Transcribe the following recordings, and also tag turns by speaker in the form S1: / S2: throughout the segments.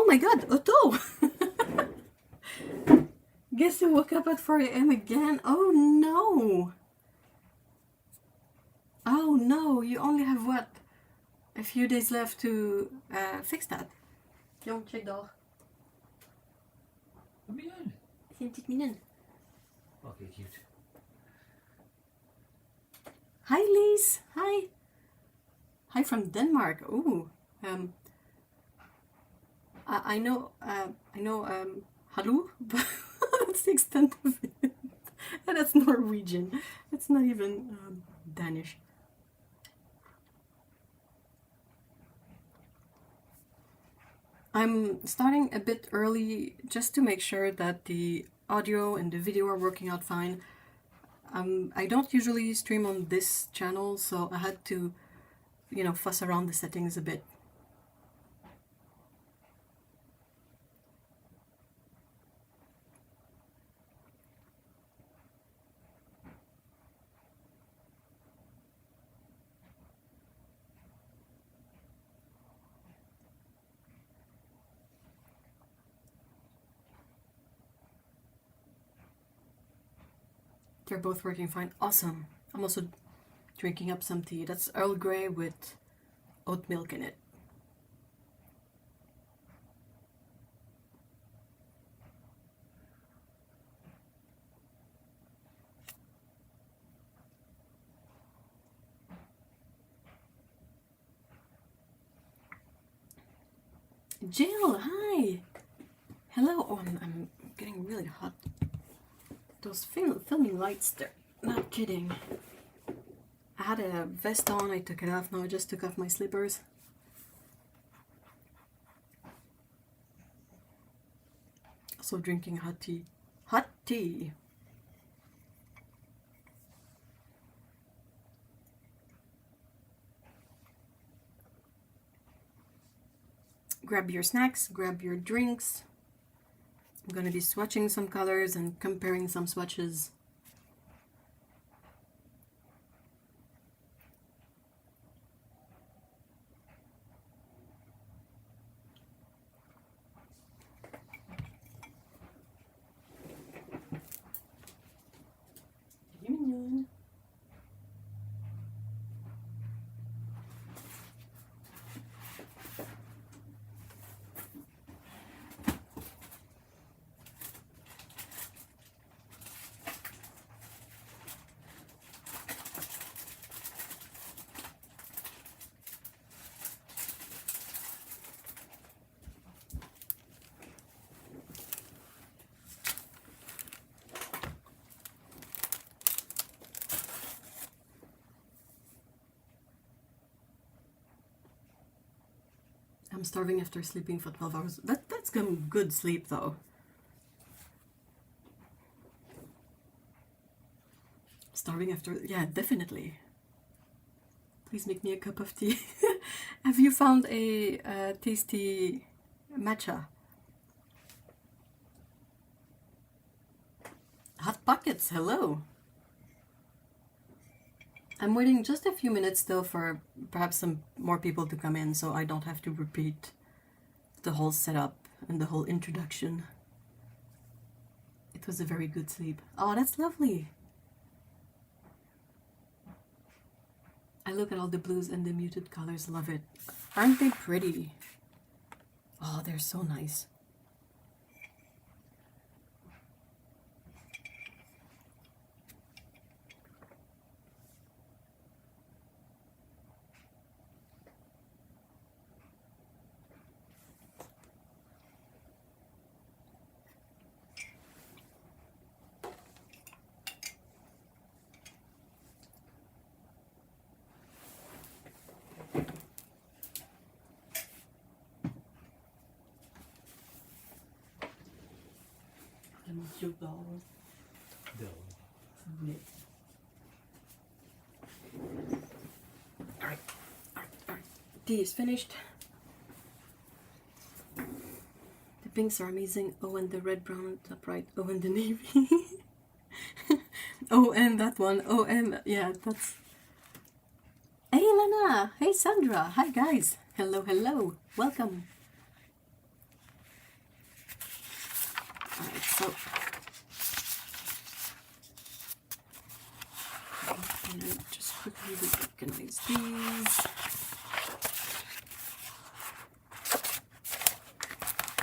S1: my god, Otto! Guess you woke up at 4 a.m. again? Oh no! Oh no, you only have what? A few days left to fix that. Jongetje, dag.
S2: Kom igen.
S1: Vind ik niet in.
S2: Okay, cute.
S1: Hi, Lise. Hi. Hi from Denmark. Ooh. I know. Hallo, but that's the extent of it. And that's Norwegian. It's not even Danish. I'm starting a bit early just to make sure that the audio and the video are working out fine. I don't usually stream on this channel, so I had to, fuss around the settings a bit. They're both working fine. Awesome. I'm also drinking up some tea. That's Earl Grey with oat milk in it. Jill, hi. Hello. Oh, I'm getting really hot. Those filming lights, they're not kidding. I had a vest on, I took it off, now I just took off my slippers. Also drinking hot tea. Hot tea! Grab your snacks, grab your drinks. I'm going to be swatching some colors and comparing some swatches. I'm starving after sleeping for 12 hours. That's good sleep though. Starving after, yeah, definitely. Please make me a cup of tea. Have you found a tasty matcha? Hot Pockets, hello. I'm waiting just a few minutes still for perhaps some more people to come in so I don't have to repeat the whole setup and the whole introduction. It was a very good sleep. Oh, that's lovely. I look at all the blues and the muted colors, love it. Aren't they pretty? Oh, they're so nice. Alright. Tea is finished. The pinks are amazing. Oh, and the red, brown, top right. Oh, and the navy. Oh, and that one. Oh, and yeah, that's... Hey, Lana. Hey, Sandra. Hi, guys. Hello, hello. Welcome. Alright, so I'm gonna just quickly organize these.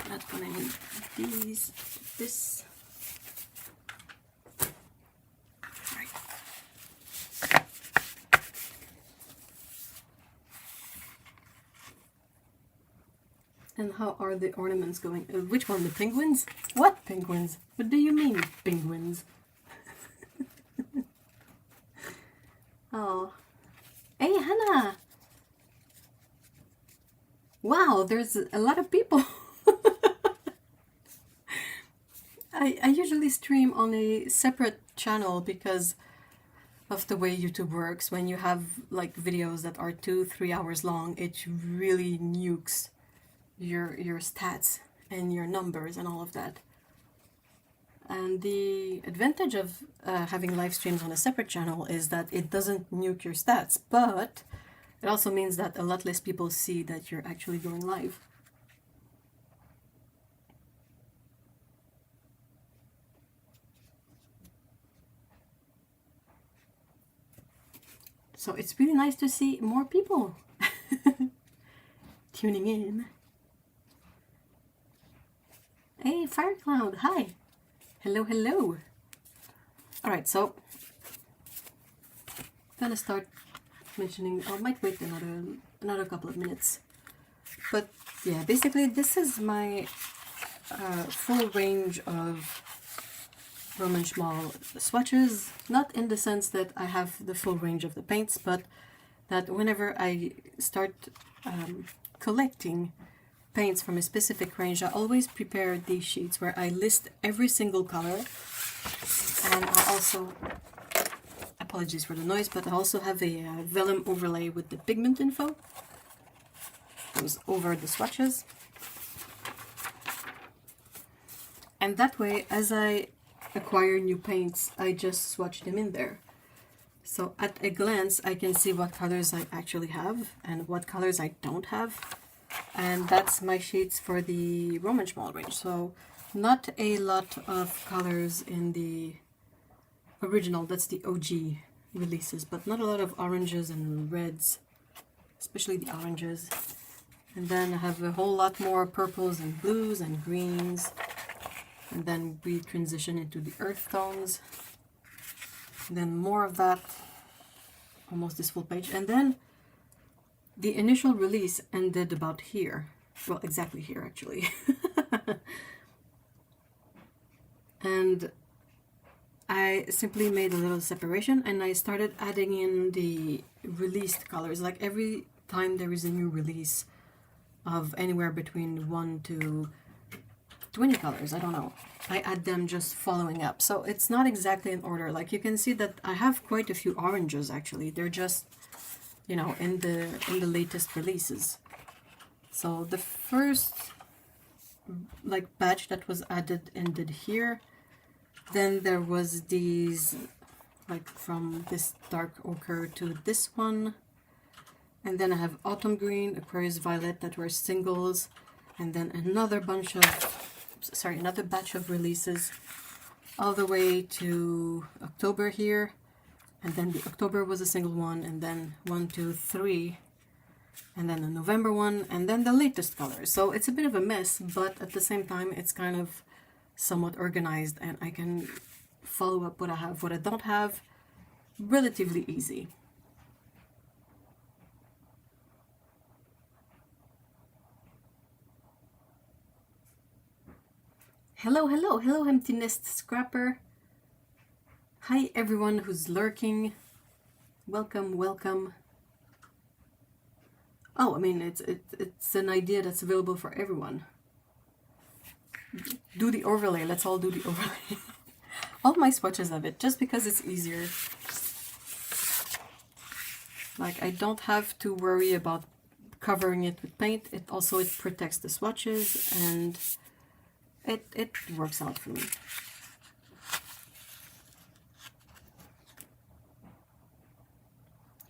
S1: Not gonna need these, this. Right. And how are the ornaments going? Which one, the penguins? What penguins? What do you mean, penguins? Oh. Hey, Hannah! Wow, there's a lot of people. I usually stream on a separate channel because of the way YouTube works. When you have like videos that are 2-3 hours long, it really nukes your stats and your numbers and all of that. And the advantage of having live streams on a separate channel is that it doesn't nuke your stats, but it also means that a lot less people see that you're actually going live. So it's really nice to see more people tuning in. Hey, Firecloud, hi. Hello, hello. Alright, so I'm gonna start mentioning, I might wait another couple of minutes. But yeah, basically this is my full range of Roman Szmal swatches, not in the sense that I have the full range of the paints, but that whenever I start collecting paints from a specific range, I always prepare these sheets where I list every single color, and I also, apologies for the noise, but I also have a vellum overlay with the pigment info goes over the swatches, and that way as I acquire new paints I just swatch them in there. So at a glance I can see what colors I actually have and what colors I don't have. And that's my sheets for the Roman Szmal range. So not a lot of colors in the original, that's the OG releases, but not a lot of oranges and reds, especially the oranges. And then I have a whole lot more purples and blues and greens. And then we transition into the earth tones. And then more of that, almost this full page. And then the initial release ended about here. Well, exactly here, actually. And I simply made a little separation and I started adding in the released colors. Like every time there is a new release of anywhere between 1 to 20 colors, I don't know, I add them just following up. So it's not exactly in order. Like you can see that I have quite a few oranges actually. They're just, you know, in the latest releases. So the first like batch that was added ended here. Then there was these, like from this dark ochre to this one. And then I have autumn green, Aquarius violet that were singles. And then another bunch of, sorry, another batch of releases all the way to October here. And then the October was a single one, and then 1, 2, 3, and then the November one, and then the latest colors. So it's a bit of a mess, but at the same time it's kind of somewhat organized and I can follow up what I have, what I don't have, relatively easy. Hello, hello, hello, empty nest scrapper. Hi everyone who's lurking. Welcome, welcome. Oh, I mean, it's an idea that's available for everyone. Do the overlay. Let's all do the overlay. All my swatches of it, just because it's easier. Like, I don't have to worry about covering it with paint. It protects the swatches, and it works out for me.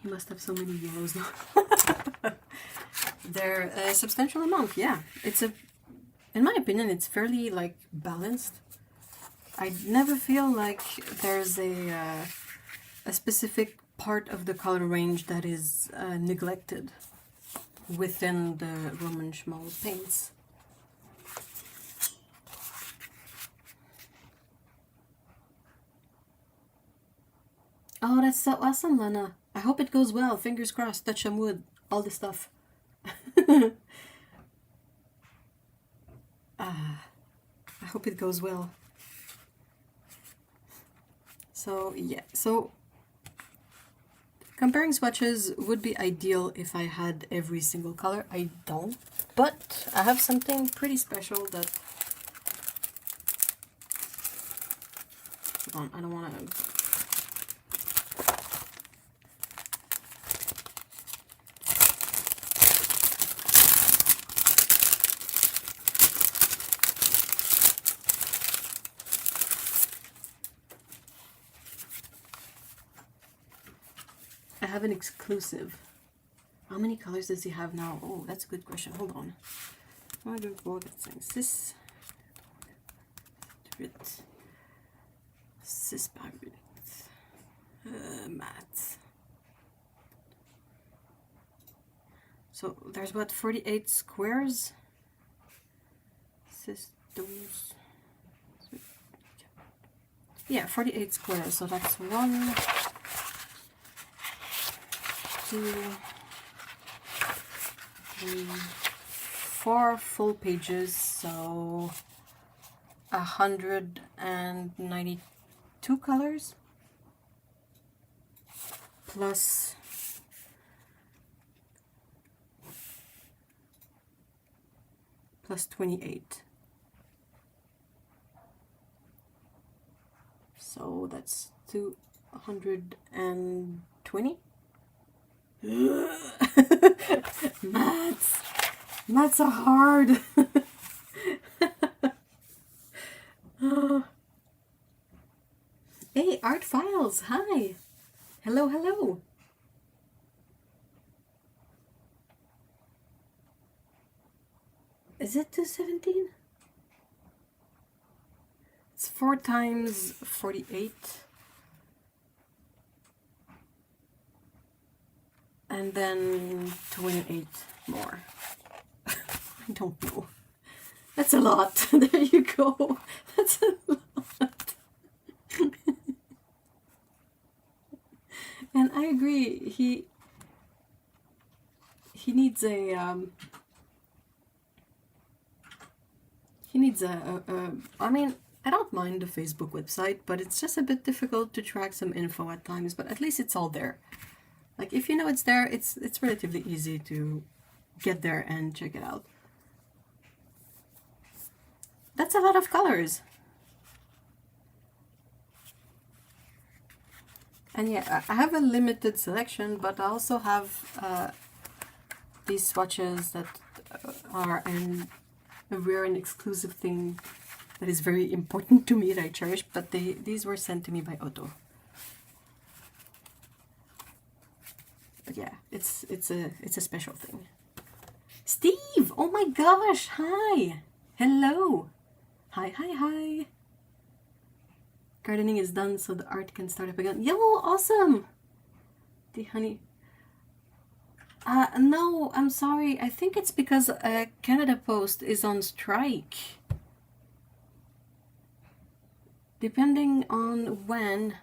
S1: You must have so many yellows now. They're a substantial amount, yeah. In my opinion, it's fairly like balanced. I never feel like there's a specific part of the color range that is neglected within the Roman Szmal paints. Oh, that's so awesome, Lena. I hope it goes well. Fingers crossed. Touch some wood. All the stuff. I hope it goes well. So, yeah. So, comparing swatches would be ideal if I had every single color. I don't. But I have something pretty special that... Hold on, I don't want to... I have an exclusive. How many colors does he have now? Oh, that's a good question. Hold on. I don't know what things. This matte. So there's what, 48 squares? Those. Yeah, 48 squares. So that's 1, 2, 3, 4 full pages, so 192 colors plus plus 28. So that's 220. Maths are hard. Hey, Art Files, hi. Hello, hello. Is it 217? It's 4 times 48. And then 28 more. I don't know. That's a lot. There you go. That's a lot. And I agree. He needs a I mean, I don't mind the Facebook website, but it's just a bit difficult to track some info at times, but at least it's all there. Like, if you know it's there, it's relatively easy to get there and check it out. That's a lot of colors. And yeah, I have a limited selection, but I also have these swatches that are a rare and exclusive thing that is very important to me, that I cherish, but these were sent to me by Otto. But yeah, it's a special thing. Steve! Oh my gosh! Hi! Hello! Hi, hi, hi! Gardening is done, so the art can start up again. Yo, awesome! The honey... no, I'm sorry. I think it's because Canada Post is on strike. Depending on when.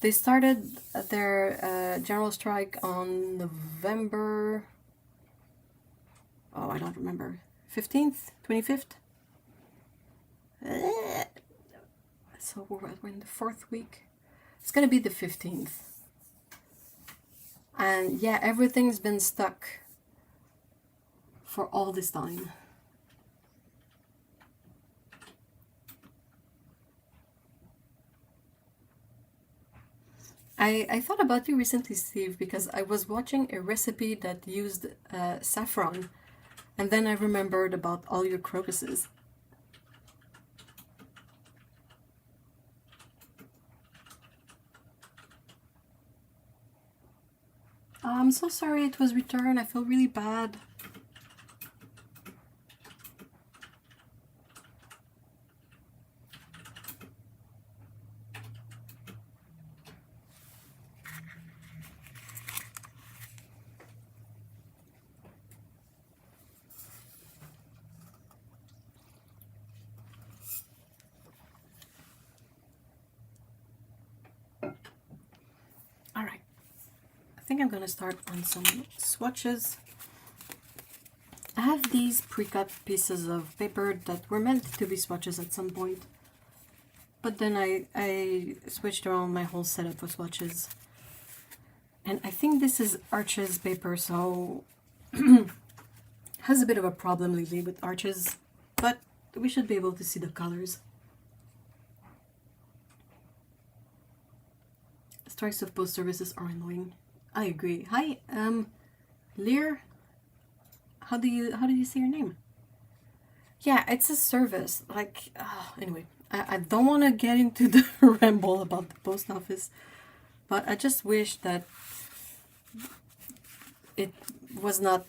S1: They started their general strike on November... Oh, I don't remember. 15th? 25th? So we're in the 4th week. It's gonna be the 15th. And yeah, everything's been stuck for all this time. I thought about you recently, Steve, because I was watching a recipe that used saffron, and then I remembered about all your crocuses. I'm so sorry it was returned. I feel really bad. think I'm gonna start on some swatches. I have these pre-cut pieces of paper that were meant to be swatches at some point, but then I switched around my whole setup of swatches. And I think this is Arches paper, so has a bit of a problem lately with Arches, but we should be able to see the colors. Strikes of post services are annoying. I agree. Hi, Lear. How do you say your name? Yeah, it's a service. Like, anyway, I don't want to get into the ramble about the post office, but I just wish that it was not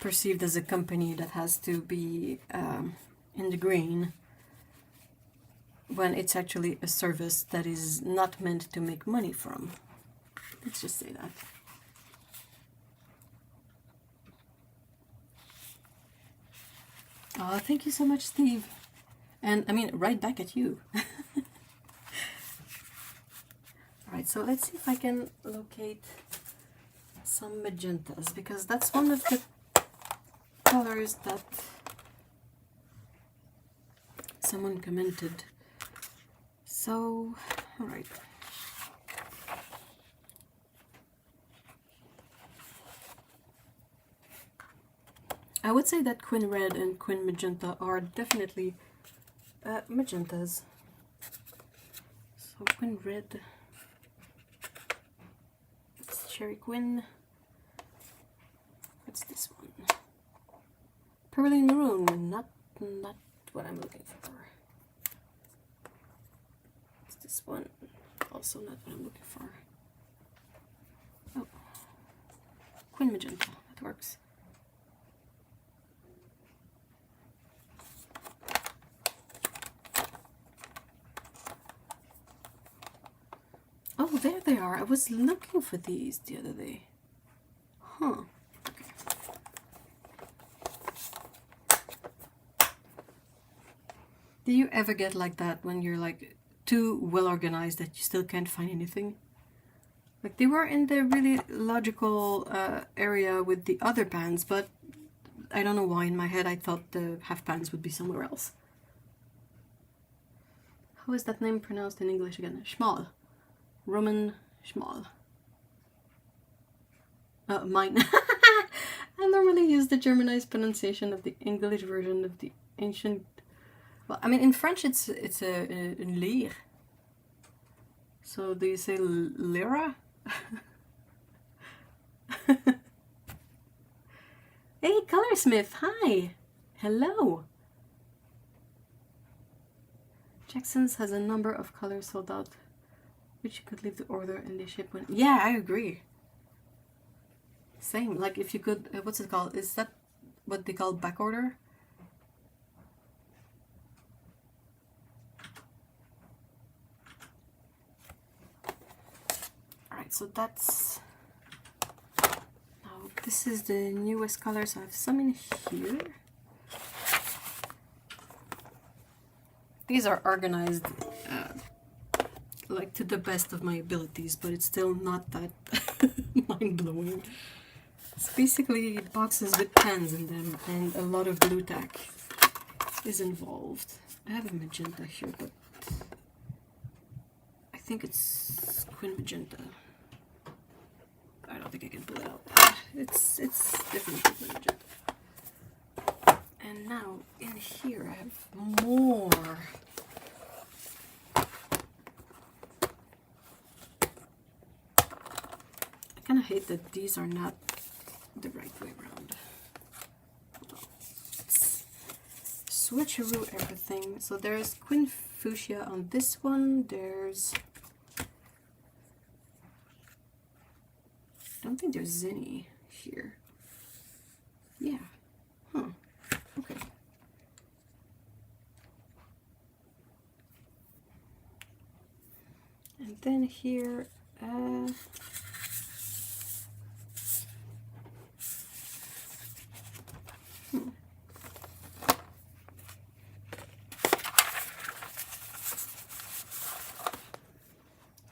S1: perceived as a company that has to be in the green when it's actually a service that is not meant to make money from. Let's just say that. Oh, thank you so much, Steve. And I mean, right back at you. Alright, so let's see if I can locate some magentas, because that's one of the colors that someone commented. So, alright. I would say that Quin Red and Quin Magenta are definitely magentas. So Quin Red, it's Cherry Quin. What's this one? Pearly Maroon, not what I'm looking for. What's this one? Also not what I'm looking for. Oh, Quin Magenta, that works. Oh, there they are. I was looking for these the other day. Huh. Okay. Do you ever get like that when you're like too well organized that you still can't find anything? Like they were in the really logical area with the other pans, but I don't know why in my head I thought the half pans would be somewhere else. How is that name pronounced in English again? Szmal. Roman Szmal. Mine. I normally use the Germanized pronunciation of the English version of the ancient. Well, I mean, in French it's a lire. So do you say lira? Hey, Colorsmith. Hi. Hello. Jackson's has a number of colors sold out, which you could leave the order and they ship when. Yeah, I agree. Same. Like if you could, what's it called? Is that what they call back order? Alright, so that's. Now, this is the newest color, so I have some in here. These are organized like to the best of my abilities, but it's still not that mind-blowing. It's basically boxes with pens in them and a lot of glue tack is involved. I have a magenta here, but I think it's Quin Magenta. I don't think I can pull it out. It's definitely Quin Magenta. And now in here I have more. I kind of hate that these are not the right way around. Hold on. Let's switcheroo everything. So there's Quin Fuchsia on this one. There's... I don't think there's any here. Yeah. Huh. Okay. And then here,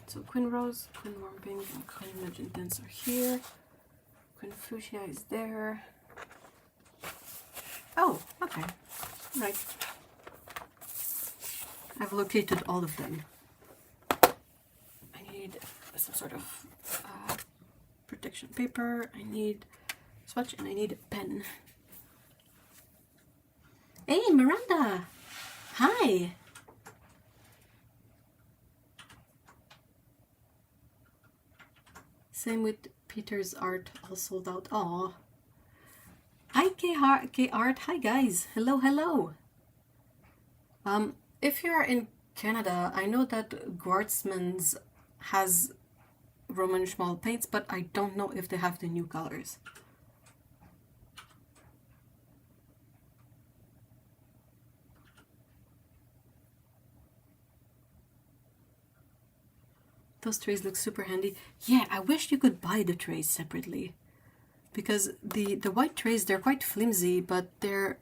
S1: so Queen Rose, Queen Warm Pink, and Queen Magenta are here. Queen Fuchsia is there. Oh, okay. Right. I've located all of them. I need some sort of protection paper. I need swatch and I need a pen. Hey, Miranda! Hi! Same with Peter's art, all sold out. Aw. Hi, K Art. Hi, guys. Hello, hello. If you are in Canada, I know that Guardsman's has Roman Szmal paints, but I don't know if they have the new colors. Those trays look super handy. Yeah, I wish you could buy the trays separately. Because the white trays, they're quite flimsy, but they're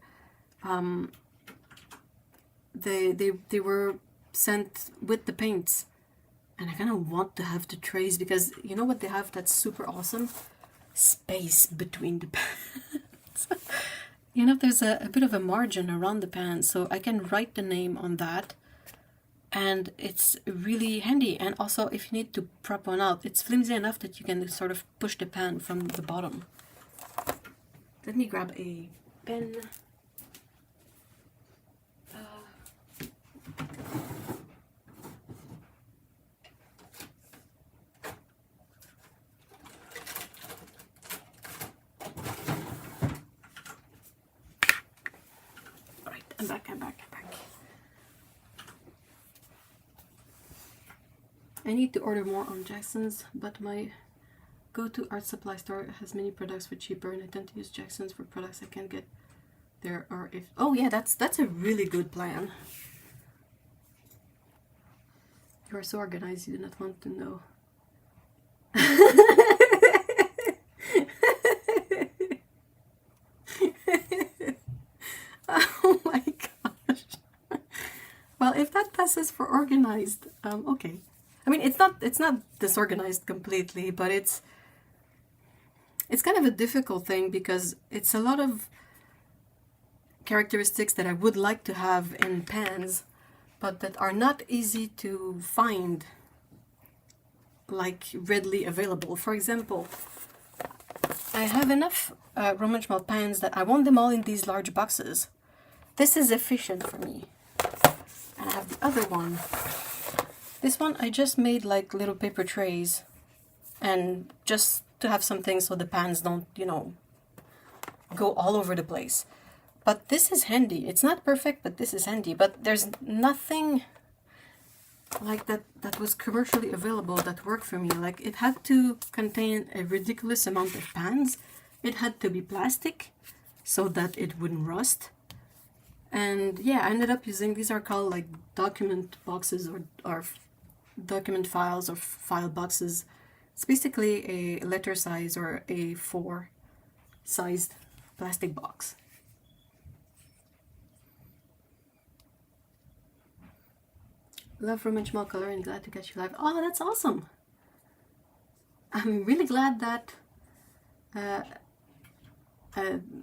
S1: they were sent with the paints. And I kind of want to have the trays because you know what they have that's super awesome? Space between the pans. You know, there's a bit of a margin around the pan, so I can write the name on that. And it's really handy. And also, if you need to prop one out, it's flimsy enough that you can sort of push the pan from the bottom. Let me grab a pen. Alright, I'm back. I need to order more on Jackson's, but my go-to art supply store has many products for cheaper, and I tend to use Jackson's for products I can't get there. Or if oh yeah, that's a really good plan. You are so organized, you do not want to know. Oh my gosh. Well, if that passes for organized, okay. I mean, it's not disorganized completely, but it's kind of a difficult thing because it's a lot of characteristics that I would like to have in pans, but that are not easy to find, like readily available. For example, I have enough Roman Szmal pans that I want them all in these large boxes. This is efficient for me. And I have the other one. This one I just made like little paper trays, and just to have something so the pans don't, you know, go all over the place. But this is handy. It's not perfect, but this is handy. But there's nothing like that was commercially available that worked for me. Like, it had to contain a ridiculous amount of pans. It had to be plastic so that it wouldn't rust. And yeah, I ended up using, these are called like document boxes or document files or file boxes. It's basically a letter size or A4 sized plastic box. Love Roman Szmal color and glad to catch you live. Oh, that's awesome. I'm really glad that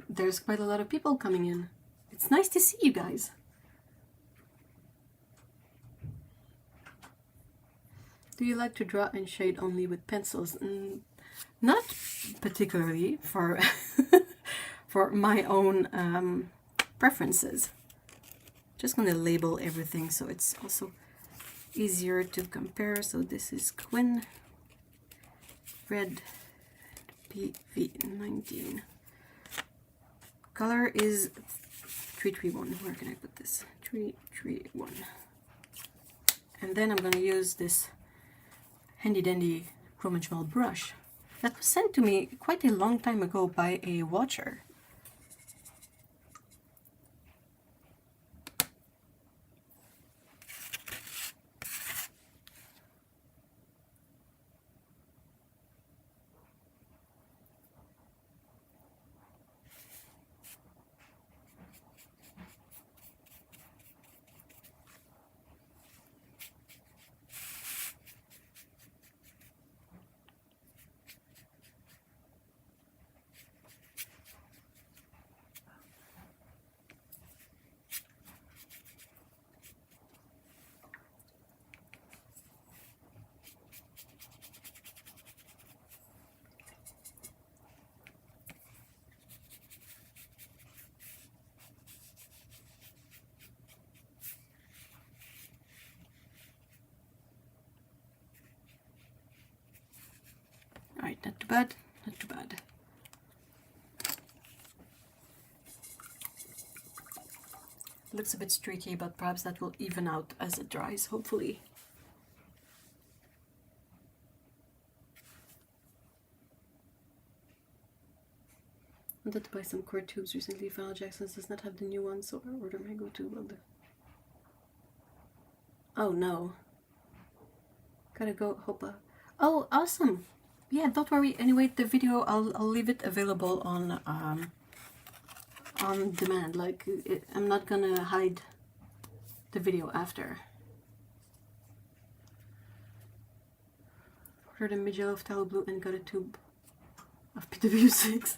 S1: there's quite a lot of people coming in. It's nice to see you guys. Do you like to draw and shade only with pencils? Not particularly for for my own preferences. Just going to label everything so it's also easier to compare. So this is Quinn Red PV19. Color is 331. Where can I put this? 331. And then I'm going to use this handy dandy Roman Szmal brush that was sent to me quite a long time ago by a watcher. too bad, not too bad. Looks a bit streaky, but perhaps that will even out as it dries, hopefully. I wanted to buy some cord tubes recently. Final Jackson's does not have the new ones, so I order my go-to. Oh no. Gotta go, Hopa. Oh, awesome! Yeah, don't worry. Anyway, the video, I'll leave it available on demand. Like, I'm not gonna hide the video after. Ordered a mid-gel of Tallow Blue and got a tube of PW6.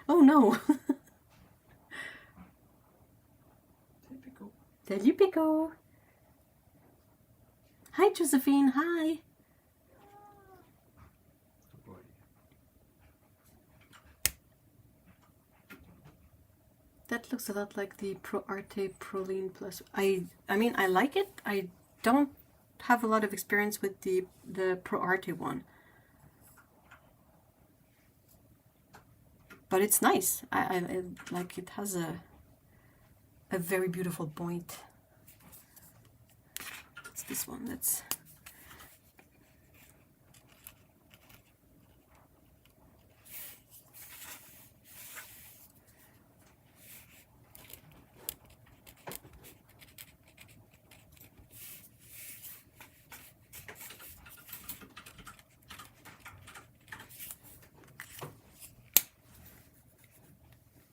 S1: Oh no! Salut Pico! Hi Josephine, hi! That looks a lot like the Pro Arte Proline Plus. I mean, I like it. I don't have a lot of experience with the Pro Arte one. But it's nice. I like it. Has a very beautiful point. It's this one. That's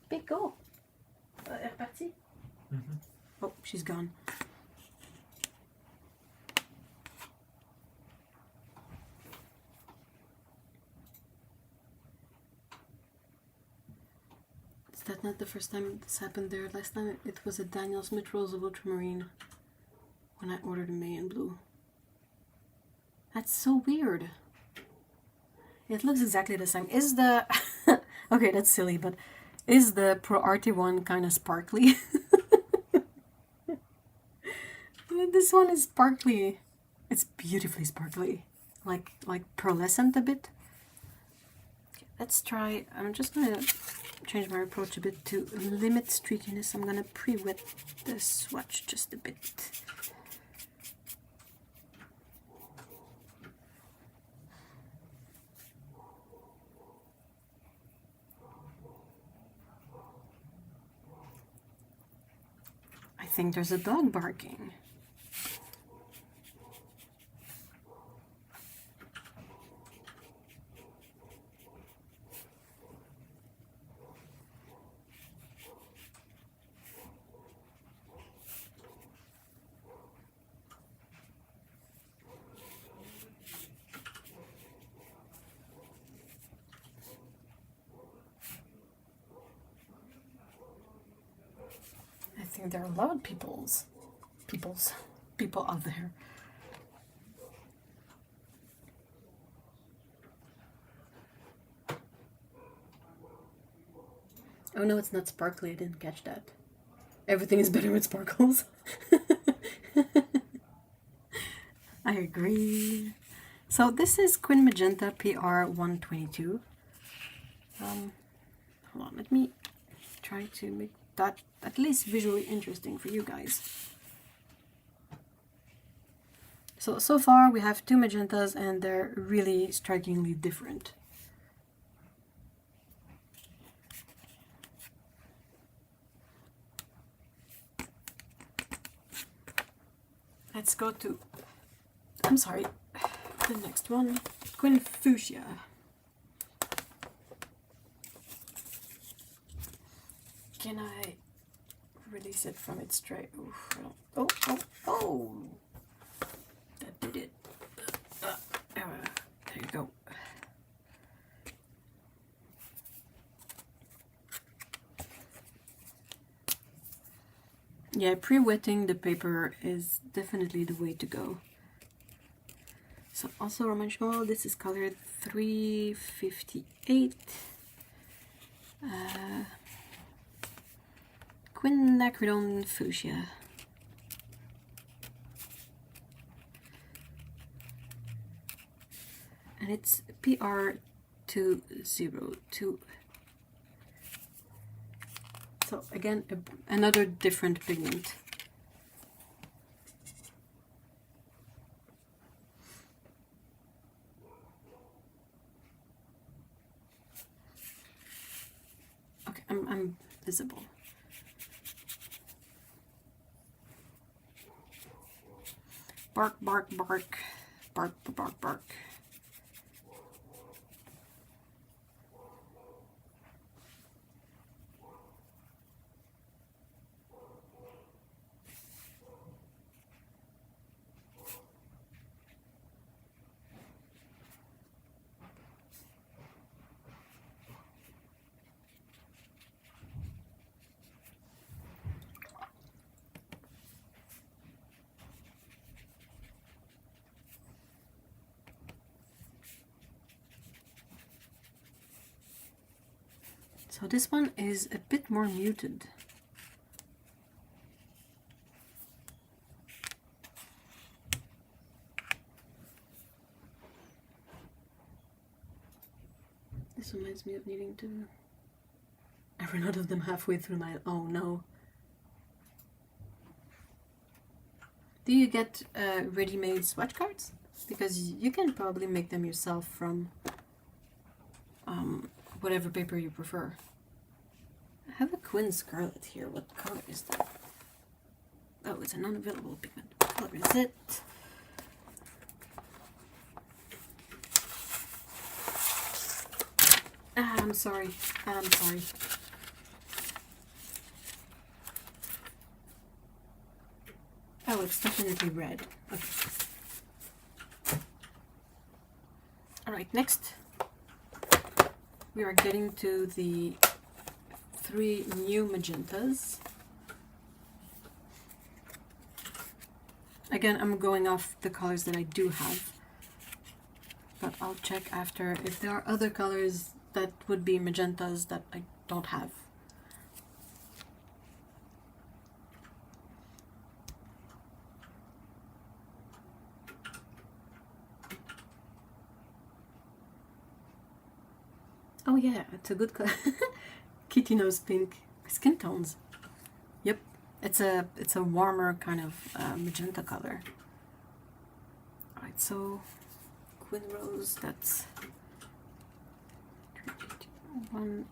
S1: Pico. Elle est repartie? Oh, she's gone. Is that not the first time this happened there? Last time it was a Daniel Smith Rose of Ultramarine when I ordered a May in blue. That's so weird. It looks exactly the same. Is the... okay, that's silly, but is the Pro Arte one kind of sparkly? This one is sparkly. It's beautifully sparkly. Like pearlescent a bit. Okay, let's try... I'm just gonna change my approach a bit to limit streakiness. I'm gonna pre-wet the swatch just a bit. I think there's a dog barking. I think there are a lot of people out there. Oh no, it's not sparkly. I didn't catch that. Everything is better with sparkles. I agree. So this is Quin Magenta PR 122. Hold on, let me try to make that at least visually interesting for you guys. So far we have two magentas and they're really strikingly different. Let's go to, I'm sorry, the next one, Quin Fuchsia. Can I release it from its tray? Oof, oh! That did it. There you go. Yeah, pre-wetting the paper is definitely the way to go. So also Szmal, this is colored 358. Quinacridone Fuchsia. And it's PR 202. So again, another different pigment. Okay, I'm visible. Bark, bark, bark, bark, bark, bark. So this one is a bit more muted. This reminds me of needing to... I ran out of them halfway through my... Oh no. Do you get ready-made swatch cards? Because you can probably make them yourself from whatever paper you prefer. I have a Quinn Scarlet here. What color is that? Oh, it's an unavailable pigment. What color is it? Ah, I'm sorry. I'm sorry. Oh, it's definitely red. Okay. Alright, next we are getting to the 3 new magentas. Again, I'm going off the colors that I do have, but I'll check after if there are other colors that would be magentas that I don't have. Oh yeah, it's a good color. Kitty nose pink. Skin tones. Yep, it's a warmer kind of magenta color. Alright, so Quinn Rose, that's 1.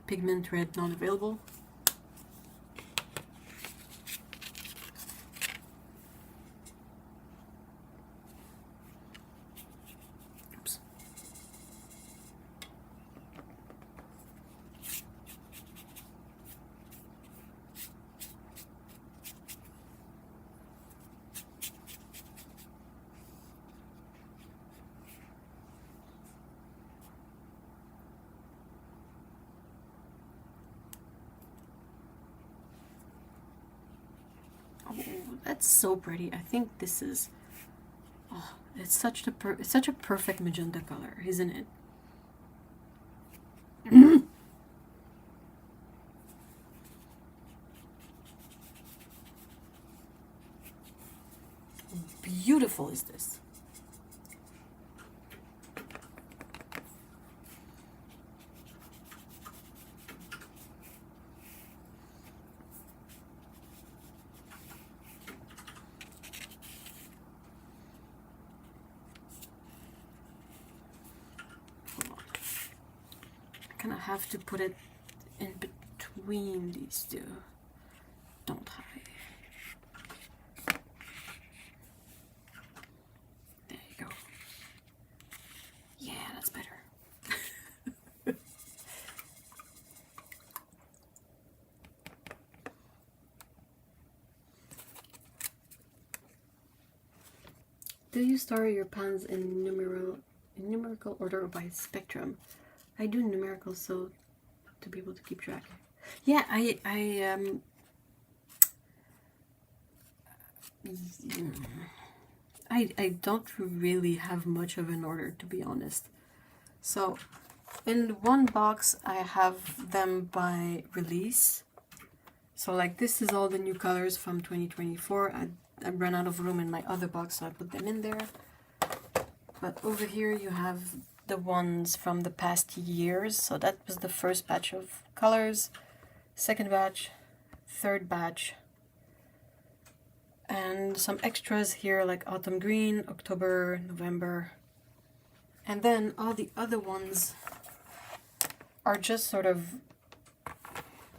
S1: Pigment red not available. Oops. Oh, that's so pretty. I think this is... Oh, it's such a perfect magenta color, isn't it? Beautiful is this. I kind of have to put it in between these two, don't I? There you go. Yeah, that's better. Do you store your pans in numerical order or by spectrum? I do numerical so to be able to keep track. Yeah, I don't really have much of an order, to be honest. So in one box I have them by release. So like this is all the new colors from 2024. I ran out of room in my other box, so I put them in there. But over here you have the ones from the past years. So that was the first batch of colors, second batch, third batch, and some extras here like autumn green, October, November. And then all the other ones are just sort of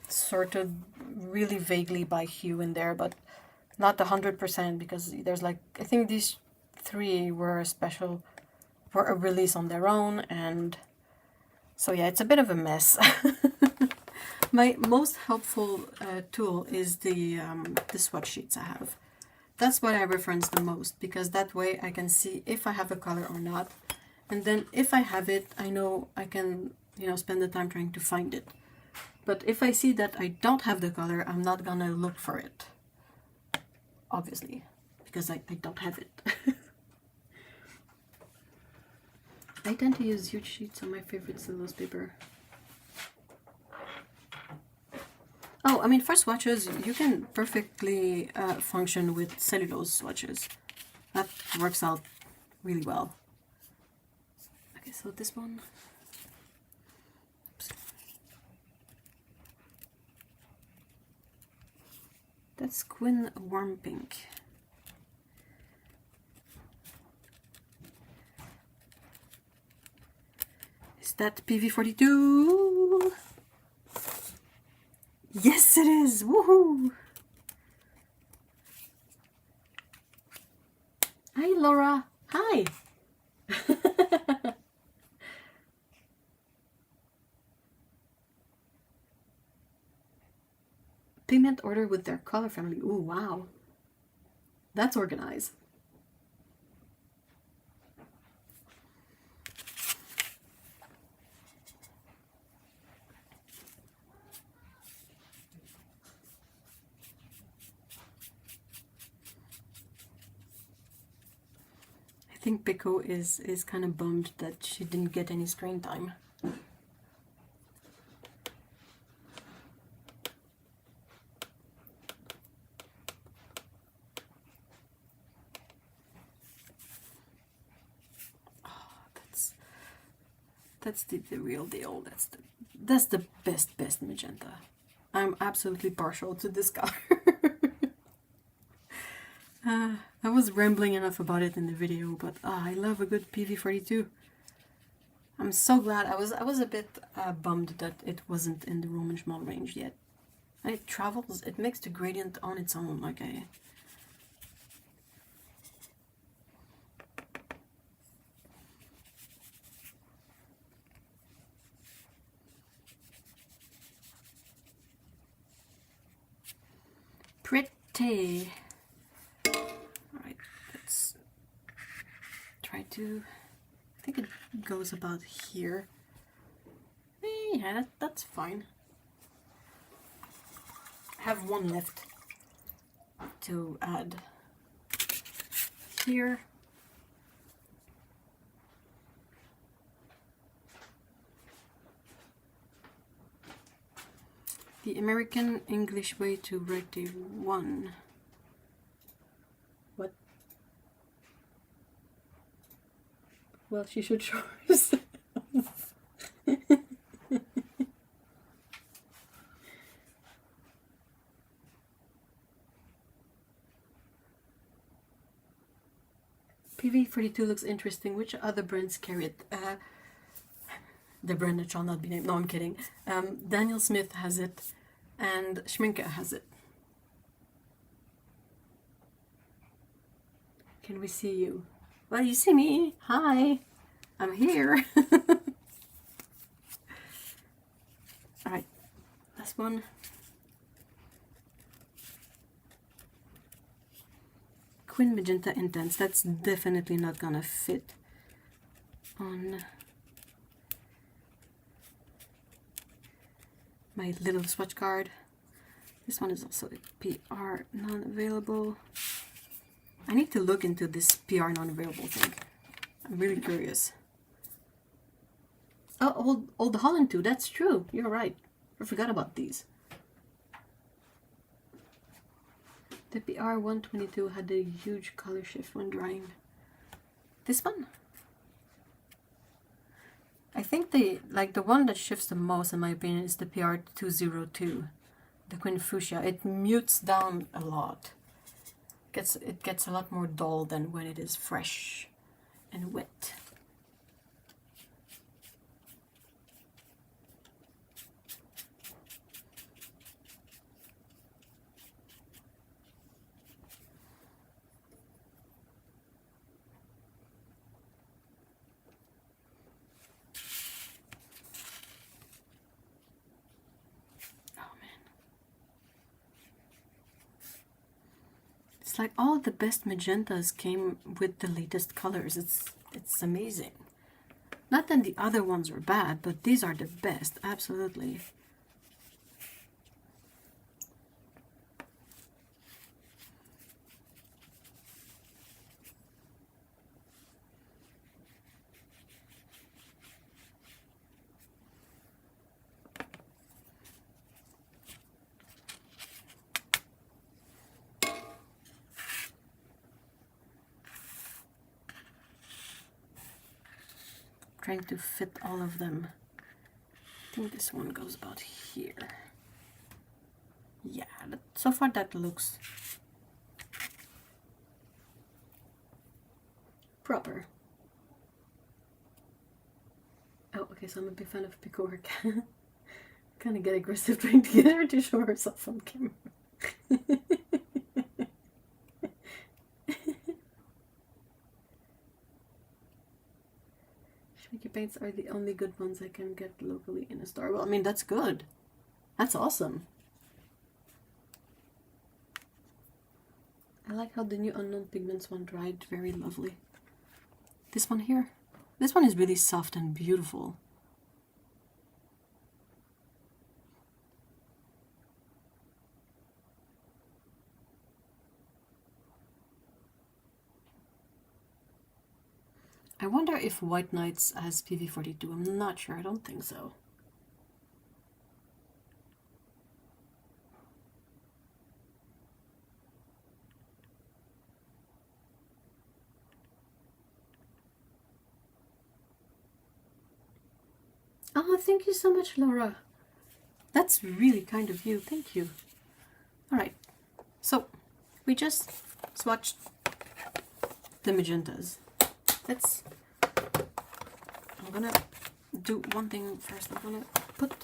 S1: sorted really vaguely by hue in there, but not 100% because there's like, I think these three were a release on their own, and so yeah, it's a bit of a mess. My most helpful tool is the swatch sheets I have. That's what I reference the most, because that way I can see if I have a color or not, and then if I have it, I know I can, you know, spend the time trying to find it. But if I see that I don't have the color, I'm not gonna look for it, obviously, because I don't have it. I tend to use huge sheets on my favorite cellulose paper. Oh, I mean, for swatches, you can perfectly function with cellulose swatches. That works out really well. Okay, so this one. Oops. That's Quinn Warm Pink. Is that PV42? Yes, it is! Woohoo! Hi, Laura. Hi. Pigment order with their color family. Ooh, wow. That's organized. I think Pico is kind of bummed that she didn't get any screen time. That's the real deal. That's the best magenta. I'm absolutely partial to this color. I was rambling enough about it in the video, but I love a good PV42. I'm so glad. I was a bit bummed that it wasn't in the Roman Szmal range yet. And it travels. It makes the gradient on its own. Like a pretty. Alright, let's try to, I think it goes about here. Yeah, that's fine. I have one left to add here. The American English way to write a 1. What? Well, she should show herself. PV42 looks interesting. Which other brands carry it? The brand that shall not be named. No, I'm kidding. Daniel Smith has it, and Schminke has it. Can we see you? Well, you see me. Hi. I'm here. Alright. Last one. Quinn Magenta Intense. That's definitely not gonna fit on my little swatch card. This one is also a PR non-available. I need to look into this PR non-available thing. I'm really curious. Oh, Old Holland too. That's true. You're right. I forgot about these. The PR122 had a huge color shift when drying. This one? I think the one that shifts the most, in my opinion, is the PR202, the Queen Fuchsia. It mutes down a lot. It gets a lot more dull than when it is fresh and wet. It's like all the best magentas came with the latest colors. It's amazing. Not that the other ones were bad, but these are the best, absolutely. Trying to fit all of them. I think this one goes about here. Yeah, so far that looks proper. Oh, okay, so I'm a big fan of Picor. Kind of get aggressive trying to get her to show herself on camera. Shmicky paints are the only good ones I can get locally in a store. Well, I mean, that's good. That's awesome. I like how the new Unknown Pigments one dried very lovely. This one here. This one is really soft and beautiful. I wonder if White Nights has PV42. I'm not sure. I don't think so. Oh, thank you so much, Laura. That's really kind of you. Thank you. All right. So, we just swatched the magentas. I'm gonna do one thing first. I'm gonna put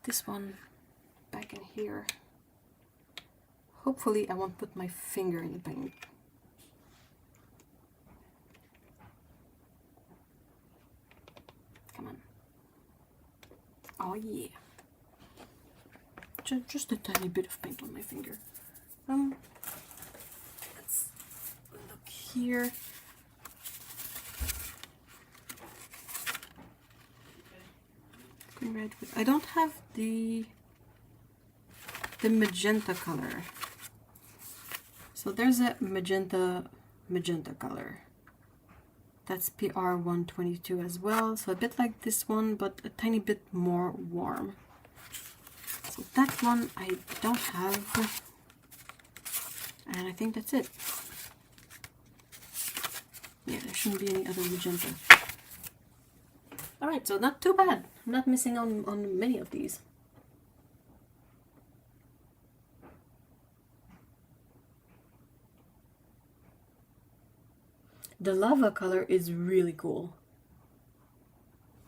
S1: this one back in here. Hopefully I won't put my finger in the paint. Come on. Oh yeah. Just a tiny bit of paint on my finger. Let's look here. Red. I don't have the magenta color. So there's a magenta color. That's PR122 as well. So a bit like this one, but a tiny bit more warm. So that one I don't have. And I think that's it. Yeah, there shouldn't be any other magenta. Alright, so not too bad. I'm not missing on many of these. The lava color is really cool.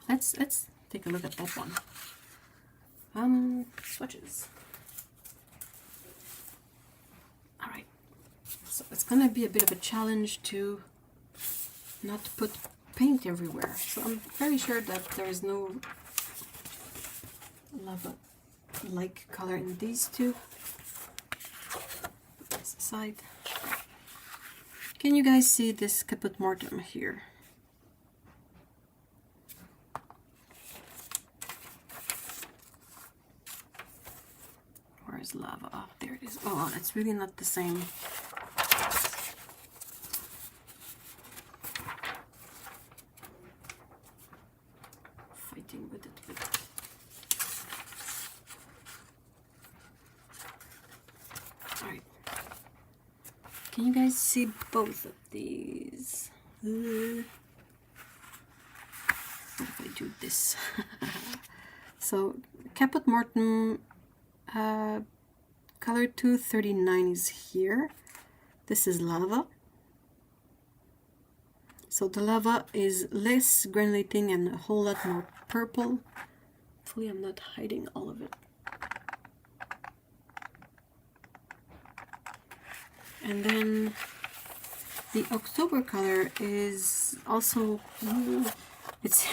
S1: Let's take a look at that one. Swatches. Alright. So it's gonna be a bit of a challenge to not put paint everywhere. So I'm very sure that there is no lava-like color in these two. Put this aside. Can you guys see this Caput Mortem here? Where is lava? Oh, there it is. Oh, it's really not the same. Can you guys see both of these? What if I do this? So Caput Mortem color 239 is here. This is lava. So the lava is less granulating and a whole lot more purple. Hopefully I'm not hiding all of it. And then the October color is also, it's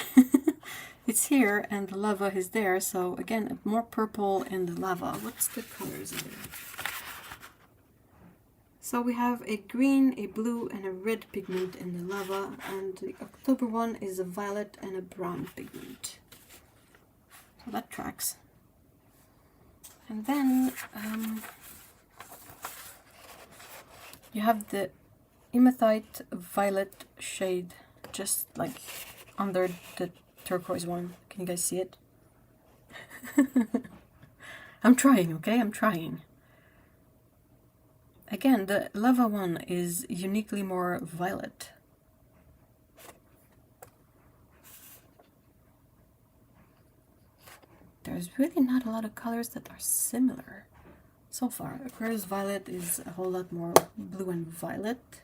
S1: it's here and the lava is there, so again more purple in the lava. What's the colors in there? So we have a green, a blue and a red pigment in the lava, and the October one is a violet and a brown pigment. So that tracks. And then you have the hematite violet shade just like under the turquoise one. Can you guys see it? I'm trying, okay? I'm trying. Again, the lava one is uniquely more violet. There's really not a lot of colors that are similar so far. Aquarius Violet is a whole lot more blue and violet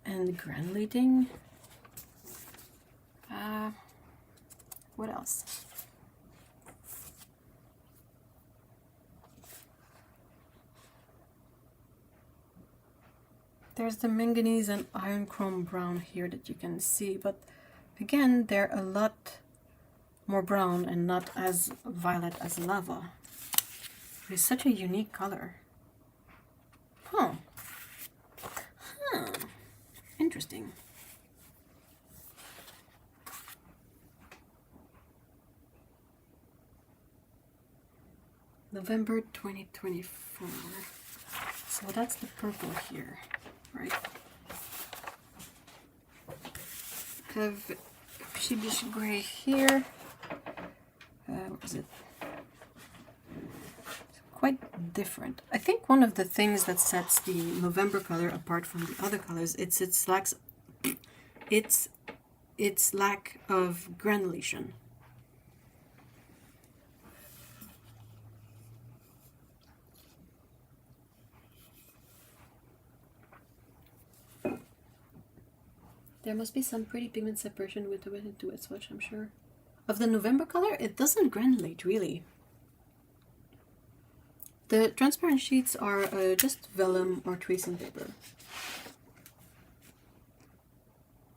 S1: and granulating. What else? There's the manganese and iron chrome brown here that you can see, but again, they're a lot more brown and not as violet as lava. It's such a unique color. Huh. Interesting. November 2024. So that's the purple here, right? Have sheepish gray here. What is it? It's quite different. I think one of the things that sets the November color apart from the other colors, it's its lack of granulation. There must be some pretty pigment separation with the wet and wet swatch, I'm sure. Of the November color, it doesn't granulate really. The transparent sheets are just vellum or tracing paper.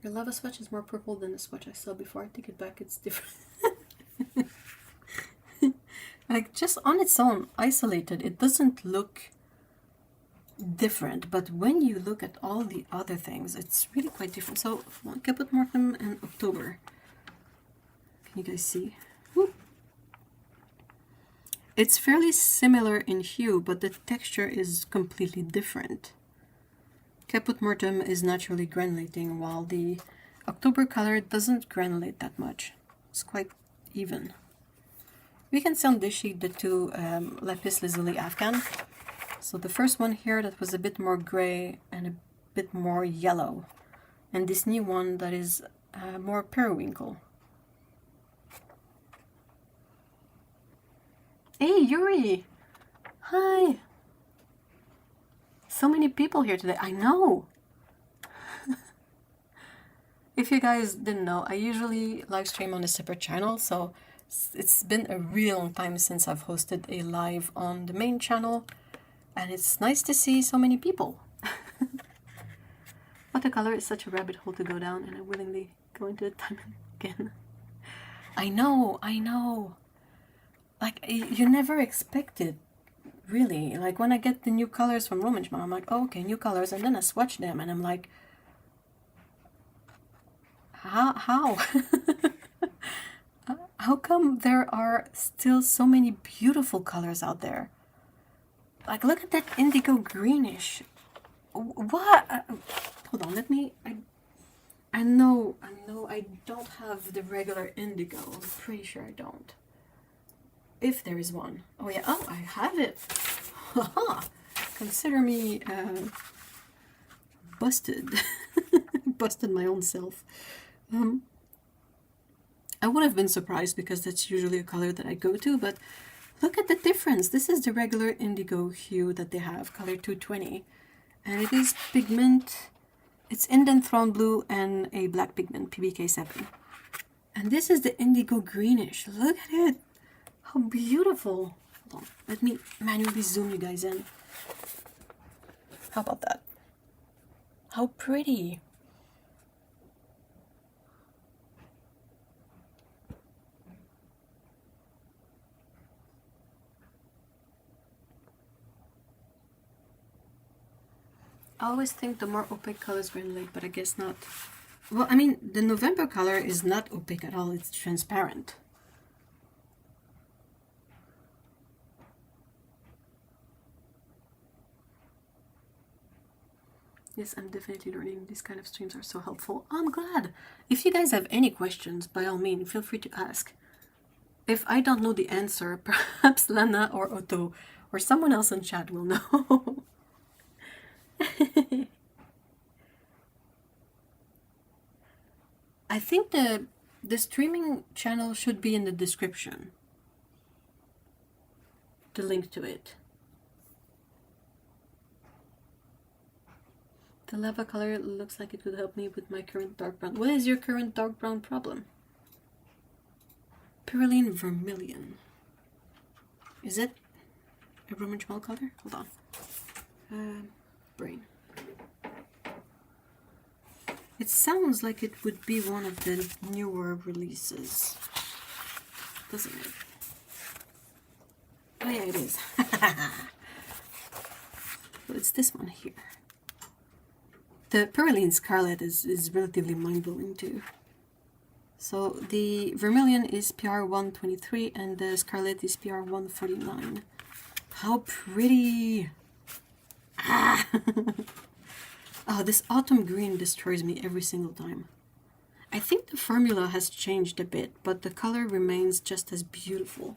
S1: The lava swatch is more purple than the swatch I saw before. I take it back, it's different. Like, just on its own, isolated, it doesn't look different, but when you look at all the other things, it's really quite different. So, Caput Mortem and October. Can you guys see? Woo. It's fairly similar in hue, but the texture is completely different. Caput Mortem is naturally granulating, while the October color doesn't granulate that much. It's quite even. We can see on this sheet the two Lapis Lazuli Afghan. So the first one here that was a bit more gray and a bit more yellow. And this new one that is more periwinkle. Hey Yuri! Hi! So many people here today, I know! If you guys didn't know, I usually live stream on a separate channel, so it's been a really long time since I've hosted a live on the main channel. And it's nice to see so many people. Watercolor is such a rabbit hole to go down, and I willingly go into it time again. I know. Like, you never expect it, really. Like, when I get the new colors from Roman Szmal, I'm like, oh, okay, new colors, and then I swatch them, and I'm like, how? How come there are still so many beautiful colors out there? Like, look at that indigo greenish. What? Hold on, let me... I know I don't have the regular indigo. I'm pretty sure I don't. If there is one. Oh yeah, oh, I have it. Haha! Consider me busted. Busted my own self. I would have been surprised because that's usually a color that I go to, but look at the difference. This is the regular indigo hue that they have, color 220. And it is pigment, it's Indian Throne Blue and a black pigment, PBK7. And this is the indigo greenish. Look at it. How beautiful. Hold on. Let me manually zoom you guys in. How about that? How pretty. I always think the more opaque colors granulate, but I guess not. Well, I mean, the November color is not opaque at all, it's transparent. Yes, I'm definitely learning. These kind of streams are so helpful. I'm glad. If you guys have any questions, by all means, feel free to ask. If I don't know the answer, perhaps Lana or Otto or someone else in chat will know. I think the streaming channel should be in the description. The link to it. The lava color looks like it would help me with my current dark brown. What is your current dark brown problem? Perylene Vermilion. Is it a Roman Szmal color? Hold on. Brain. It sounds like it would be one of the newer releases. Doesn't it? Oh yeah, it is. Well, it's this one here. The Perylene Scarlet is relatively mind-blowing too. So the Vermilion is PR 123 and the Scarlet is PR 149. How pretty! Ah! Oh, this autumn green destroys me every single time. I think the formula has changed a bit, but the color remains just as beautiful.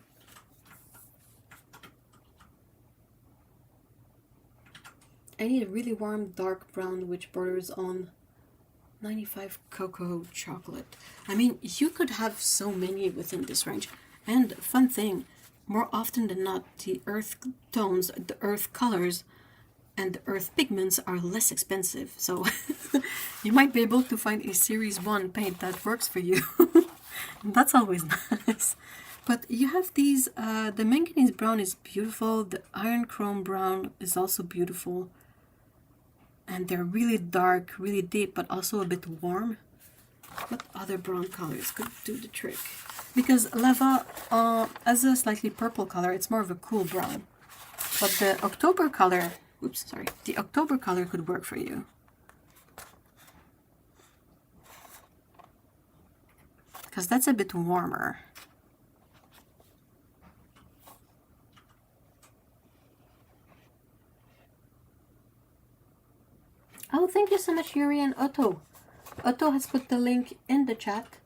S1: I need a really warm dark brown which borders on 95 cocoa chocolate. I mean, you could have so many within this range. And fun thing, more often than not, the earth tones, the earth colors, and the earth pigments are less expensive. So you might be able to find a Series 1 paint that works for you. That's always nice. But you have these, the manganese brown is beautiful, the iron chrome brown is also beautiful. And they're really dark, really deep, but also a bit warm. What other brown colors could do the trick? Because lava, as a slightly purple color, it's more of a cool brown. But the October color, oops, sorry, the October color could work for you. Because that's a bit warmer. Oh, thank you so much, Yuri and Otto. Otto has put the link in the chat,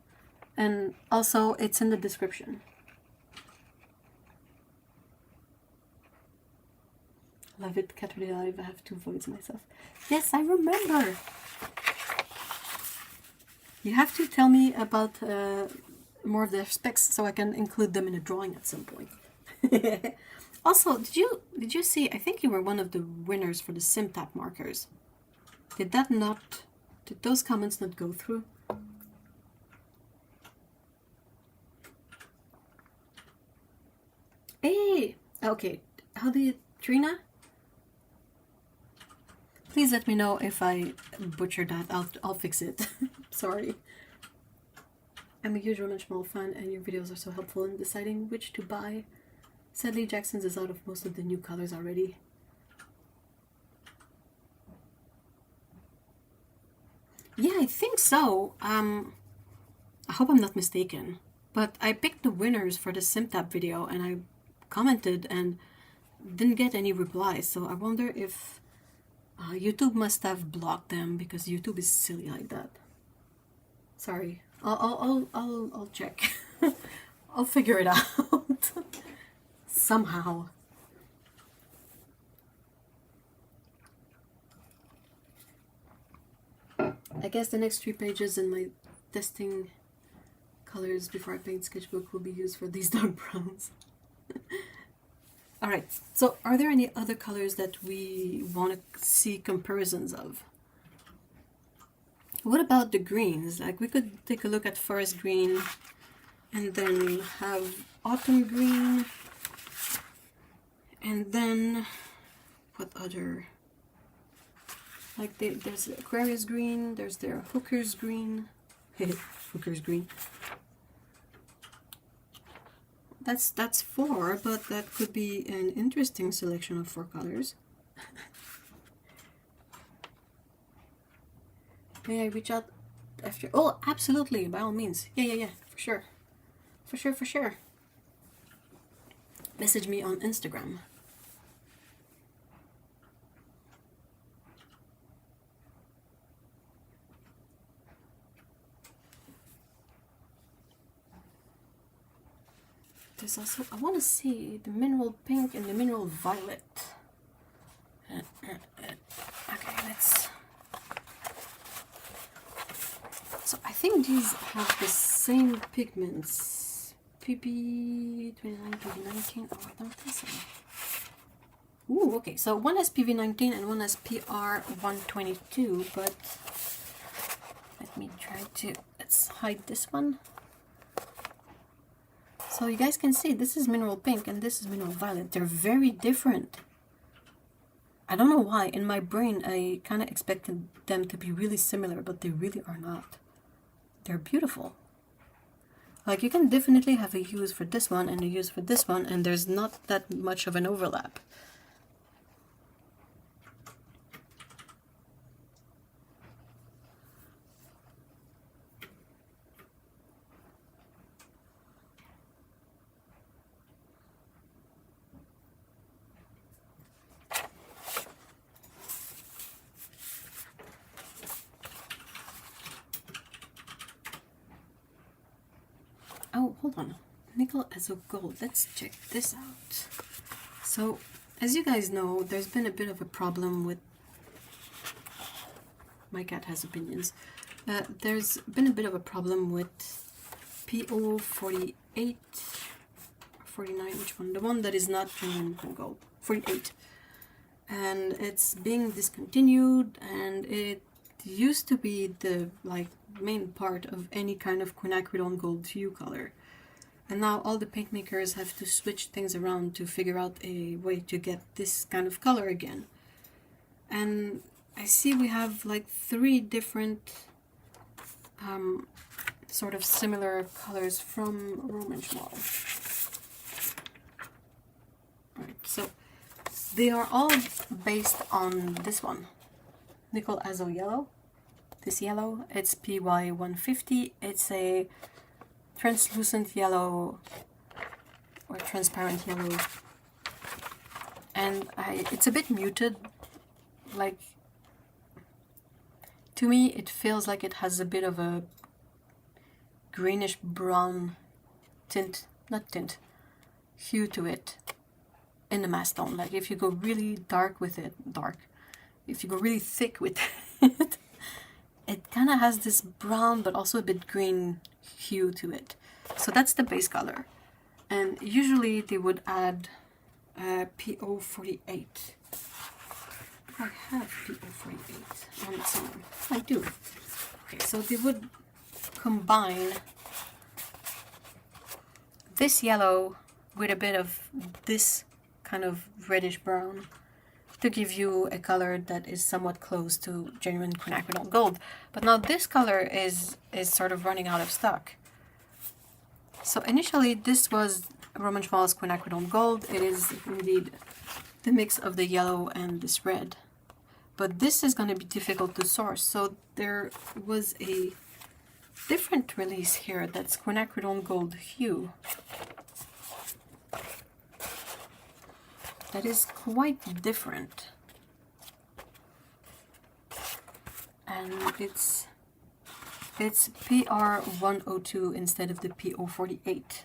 S1: and also it's in the description. Love it, Caterpillar Live. I have 2 voids myself. Yes, I remember. You have to tell me about more of the specs so I can include them in a drawing at some point. Also, did you see? I think you were one of the winners for the SimTap markers. Did those comments not go through? Hey! Okay, how do you... Trina? Please let me know if I butchered that. I'll fix it. Sorry. I'm a huge Roman Szmal fan and your videos are so helpful in deciding which to buy. Sadly, Jackson's is out of most of the new colors already. Yeah, I think so. I hope I'm not mistaken. But I picked the winners for the SimTap video and I commented and didn't get any replies. So I wonder if YouTube must have blocked them because YouTube is silly like that. Sorry. I'll check. I'll figure it out. Somehow. I guess the next 3 pages in my testing colors before I paint sketchbook will be used for these dark browns. Alright, so are there any other colors that we want to see comparisons of? What about the greens? Like, we could take a look at forest green and then have autumn green, and then what other? Like, there's Aquarius green, there's their Hooker's green. Hooker's green. That's 4, but that could be an interesting selection of 4 colors. May I reach out after? Oh, absolutely, by all means. Yeah, for sure. For sure. Message me on Instagram. There's also, I want to see the mineral pink and the mineral violet. Okay, let's... So I think these have the same pigments. PB29, PB19, oh, I don't think so. Ooh, okay, so one has PV19 and one has PR122, but let me try to, let's hide this one. So you guys can see this is mineral pink and this is mineral violet. They're very different. I don't know why. In my brain, I kind of expected them to be really similar, but they really are not. They're beautiful. Like, you can definitely have a use for this one and a use for this one, and there's not that much of an overlap. Oh, hold on. Nickel Azo Gold. Let's check this out. So, as you guys know, there's been a bit of a problem with... My cat has opinions. There's been a bit of a problem with PO48, 49, which one? The one that is not genuine gold. 48. And it's being discontinued, and it used to be the main part of any kind of quinacridone gold hue color, and now all the paint makers have to switch things around to figure out a way to get this kind of color again. And I see we have like 3 different sort of similar colors from Roman Szmal. Alright, so they are all based on this one, Nickel Azo Yellow. This yellow, it's PY150. It's a translucent yellow or transparent yellow, and it's a bit muted. Like, to me it feels like it has a bit of a greenish brown hue to it in the mass tone. Like, if you go really dark with it, if you go really thick with it, it kind of has this brown but also a bit green hue to it. So that's the base color. And usually they would add PO48. I have PO48 on its own. I do. Okay, so they would combine this yellow with a bit of this kind of reddish brown to give you a color that is somewhat close to genuine quinacridone gold. But now this color is sort of running out of stock. So initially this was Roman Szmal's quinacridone gold. It is indeed the mix of the yellow and this red. But this is going to be difficult to source. So there was a different release here that's quinacridone gold hue. That is quite different, and it's PR102 instead of the PO48,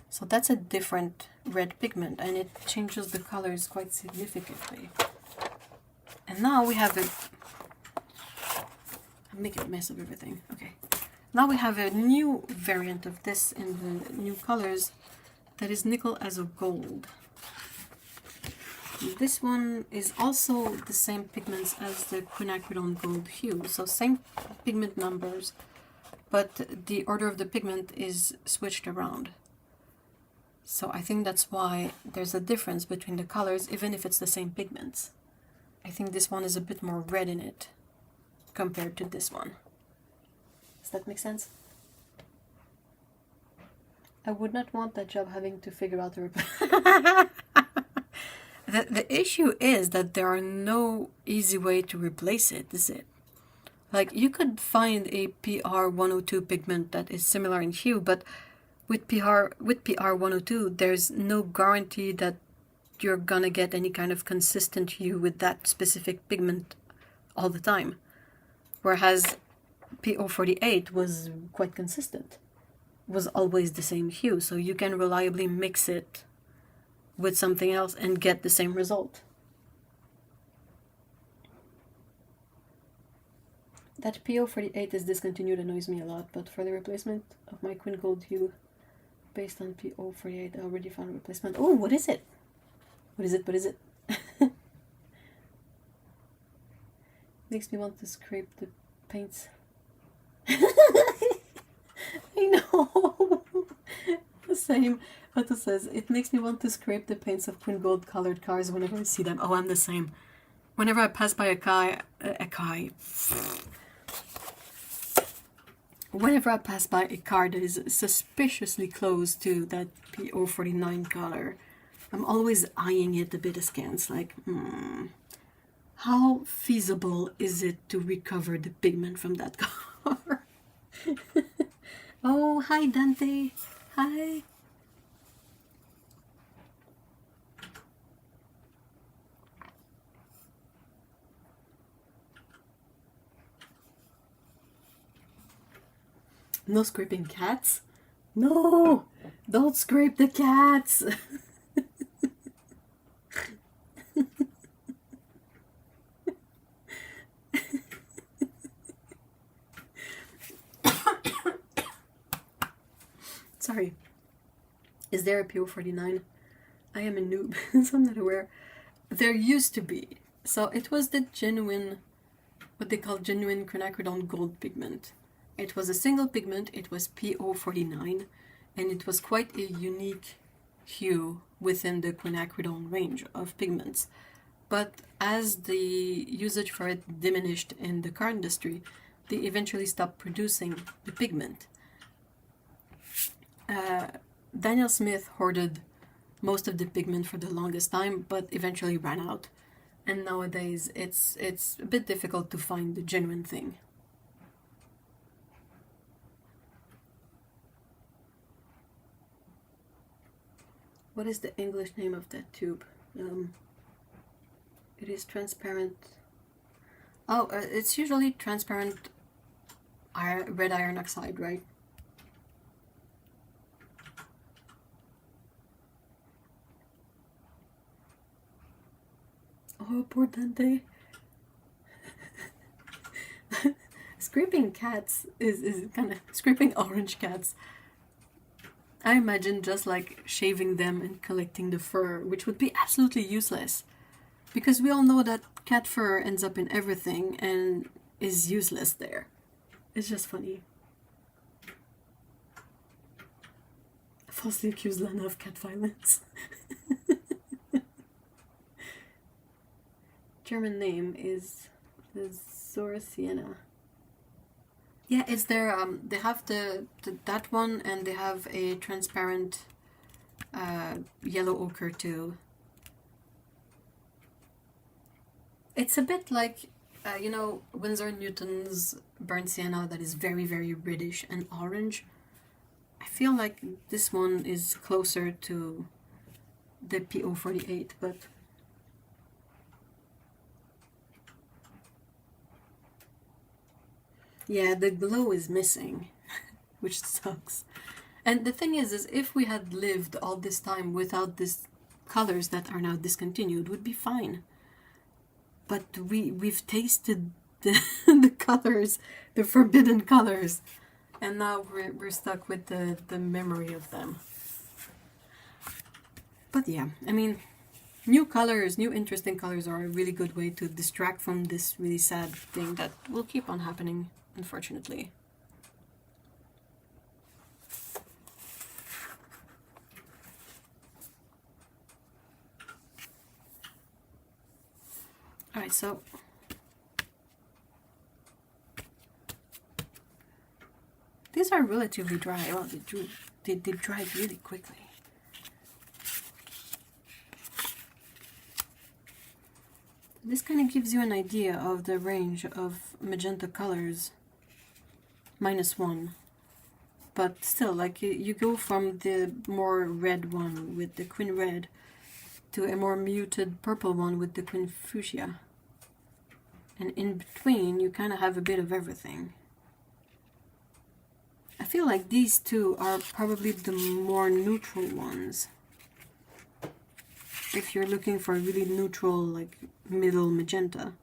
S1: so that's a different red pigment, and it changes the colors quite significantly. And now we have I'm making a mess of everything. Okay. Now we have a new variant of this in the new colors that is nickel as a gold. This one is also the same pigments as the quinacridone gold hue, so same pigment numbers, but the order of the pigment is switched around. So I think that's why there's a difference between the colors, even if it's the same pigments. I think this one is a bit more red in it compared to this one. Does that make sense? I would not want that job having to figure out the The issue is that there are no easy way to replace it, is it? Like, you could find a PR102 pigment that is similar in hue, but with PR102, there's no guarantee that you're gonna get any kind of consistent hue with that specific pigment all the time. Whereas PO48 was quite consistent, was always the same hue, so you can reliably mix it with something else and get the same result. That PO48 is discontinued annoys me a lot, but for the replacement of my Quin Gold hue based on PO48, I already found a replacement. Oh, what is it? What is it? What is it? Makes me want to scrape the paints. I know. The same. Otto says, it makes me want to scrape the paints of Quin Gold colored cars whenever I see them. Oh, I'm the same. Whenever I pass by whenever I pass by a car that is suspiciously close to that PO49 color, I'm always eyeing it a bit askance, like, how feasible is it to recover the pigment from that car? Oh, hi Dante. Hi. No scraping cats? No! Don't scrape the cats! Sorry. Is there a PO49? I am a noob, so I'm not aware. There used to be. So it was the genuine, what they call genuine quinacridone gold pigment. It was a single pigment, it was PO49, and it was quite a unique hue within the quinacridone range of pigments. But as the usage for it diminished in the car industry, they eventually stopped producing the pigment. Daniel Smith hoarded most of the pigment for the longest time, but eventually ran out. And nowadays, it's a bit difficult to find the genuine thing. What is the English name of that tube? It is transparent. Oh, it's usually transparent red iron oxide, right? Oh, poor Dante. Scraping cats is kind of scraping orange cats. I imagine just like shaving them and collecting the fur, which would be absolutely useless. Because we all know that cat fur ends up in everything and is useless there. It's just funny. Falsely accused Lana of cat violence. German name is the Zora Sienna. Yeah, it's their, they have that one, and they have a transparent yellow ochre too. It's a bit like, you know, Winsor & Newton's burnt sienna that is very, very reddish and orange. I feel like this one is closer to the PO48, but yeah, the glow is missing, which sucks. And the thing is if we had lived all this time without these colors that are now discontinued, would be fine. But we've tasted the colors, the forbidden colors. And now we're stuck with the memory of them. But yeah, I mean, new colors, new interesting colors are a really good way to distract from this really sad thing that will keep on happening, unfortunately. Alright, so these are relatively dry. Well, they dried really quickly. This kind of gives you an idea of the range of magenta colors, -1. But still, like you go from the more red one with the quin red to a more muted purple one with the quin fuchsia. And in between, you kind of have a bit of everything. I feel like these two are probably the more neutral ones. If you're looking for a really neutral, like middle magenta.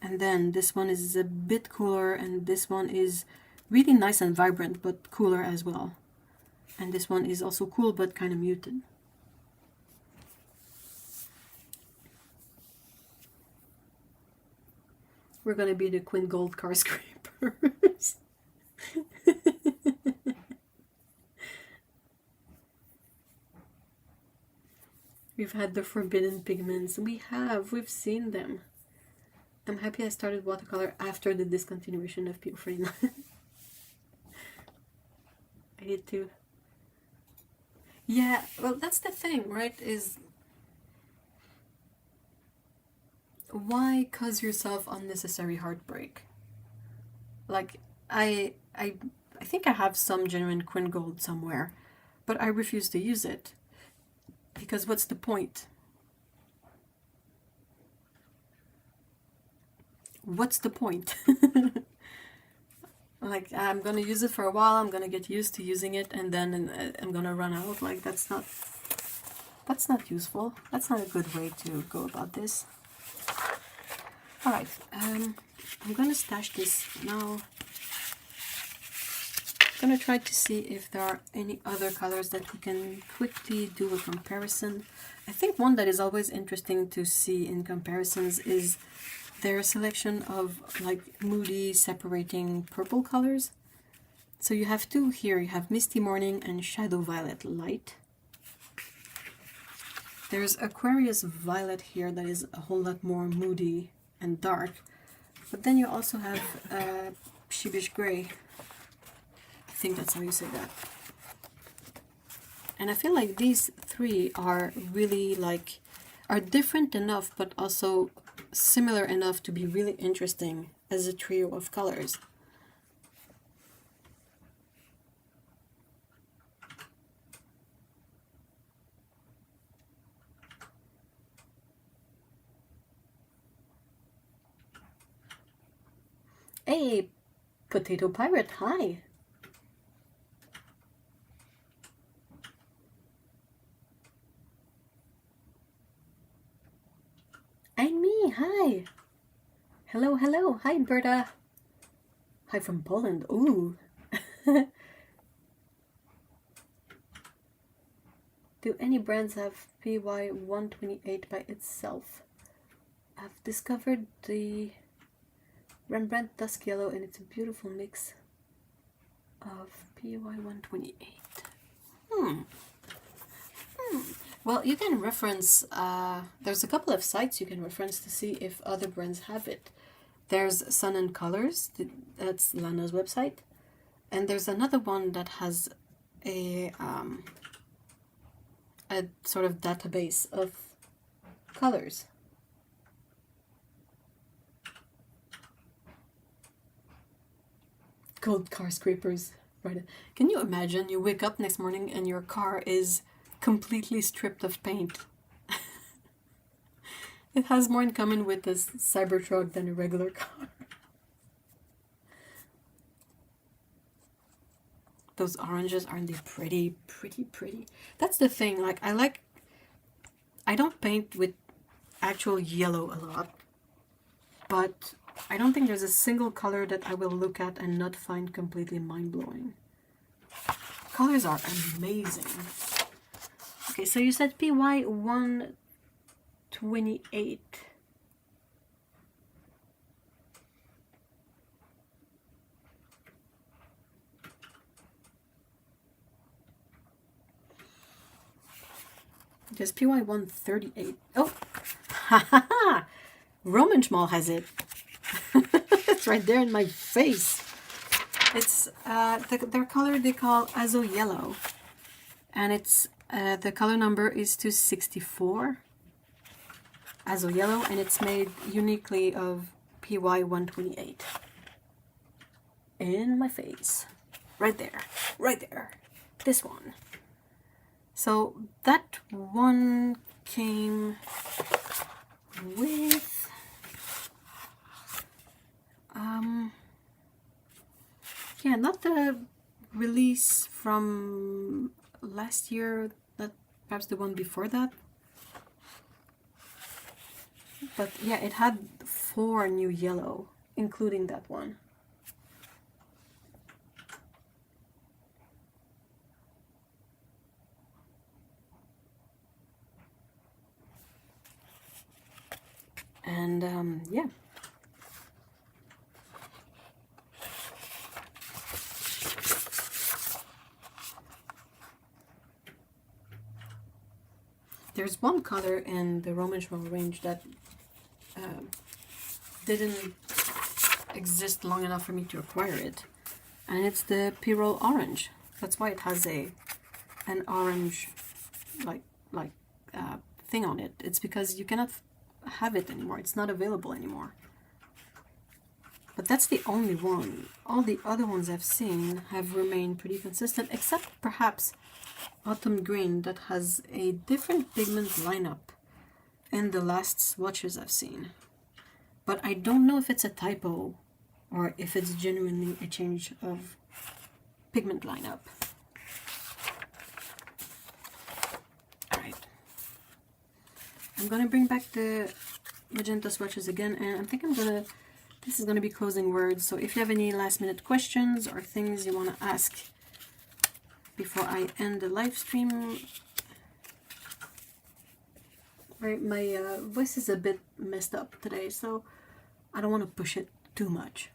S1: And then this one is a bit cooler, and this one is really nice and vibrant, but cooler as well. And this one is also cool, but kind of muted. We're gonna be the Quin Gold car scrapers. We've had the forbidden pigments. We've seen them. I'm happy I started watercolor after the discontinuation of P49. I did too. Yeah, well, that's the thing, right? Is why cause yourself unnecessary heartbreak? Like, I think I have some genuine Quin Gold somewhere, but I refuse to use it. Because what's the point? What's the point? Like, I'm gonna use it for a while, I'm gonna get used to using it, and then I'm gonna run out. Like, that's not useful. That's not a good way to go about this. Alright, I'm gonna stash this now. I'm gonna try to see if there are any other colors that we can quickly do a comparison. I think one that is always interesting to see in comparisons is their selection of like moody separating purple colors. So you have two here. You have Misty Morning and Shadow Violet Light. There's Aquarius Violet here that is a whole lot more moody and dark. But then you also have Sheepish Grey. I think that's how you say that. And I feel like these three are really are different enough, but also similar enough to be really interesting as a trio of colors. Hey, Potato Pirate, hi! And me, hi! Hello, hello, hi Berta! Hi from Poland, ooh! Do any brands have PY128 by itself? I've discovered the Rembrandt Dusk Yellow, and it's a beautiful mix of PY128. Well, you can reference, there's a couple of sites you can reference to see if other brands have it. There's Sun and Colors, that's Lana's website, and there's another one that has a sort of database of colors. Gold car scrapers. Right. Can you imagine you wake up next morning and your car is completely stripped of paint? It has more in common with this Cybertruck than a regular car. Those oranges, aren't they pretty, pretty, pretty? That's the thing, I don't paint with actual yellow a lot, but I don't think there's a single color that I will look at and not find completely mind-blowing. Colors are amazing. Okay, so you said PY 128. There's PY 138. Oh, haha! Roman Szmal has it. It's right there in my face. It's their color they call Azo Yellow, and it's the color number is 264. Azo Yellow, and it's made uniquely of PY 128. In my face, right there, right there. This one. So that one came with yeah, not the release from last year, that perhaps the one before that. But yeah, it had 4 new yellow, including that one. And yeah. There's one color in the Roman Szmal range that didn't exist long enough for me to acquire it, and it's the Pirol Orange. That's why it has an orange like thing on it. It's because you cannot have it anymore. It's not available anymore. But that's the only one. All the other ones I've seen have remained pretty consistent, except perhaps Autumn Green, that has a different pigment lineup in the last swatches I've seen. But I don't know if it's a typo or if it's genuinely a change of pigment lineup. Alright. I'm gonna bring back the magenta swatches again, and I think this is gonna be closing words, so if you have any last minute questions or things you wanna ask before I end the live stream. My voice is a bit messed up today, so I don't want to push it too much.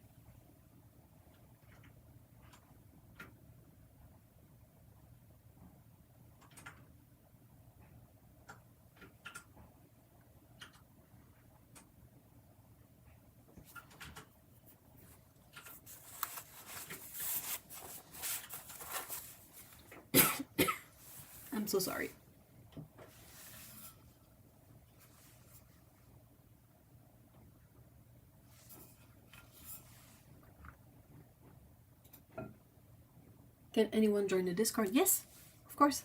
S1: I'm so sorry. Can anyone join the Discord? Yes, of course.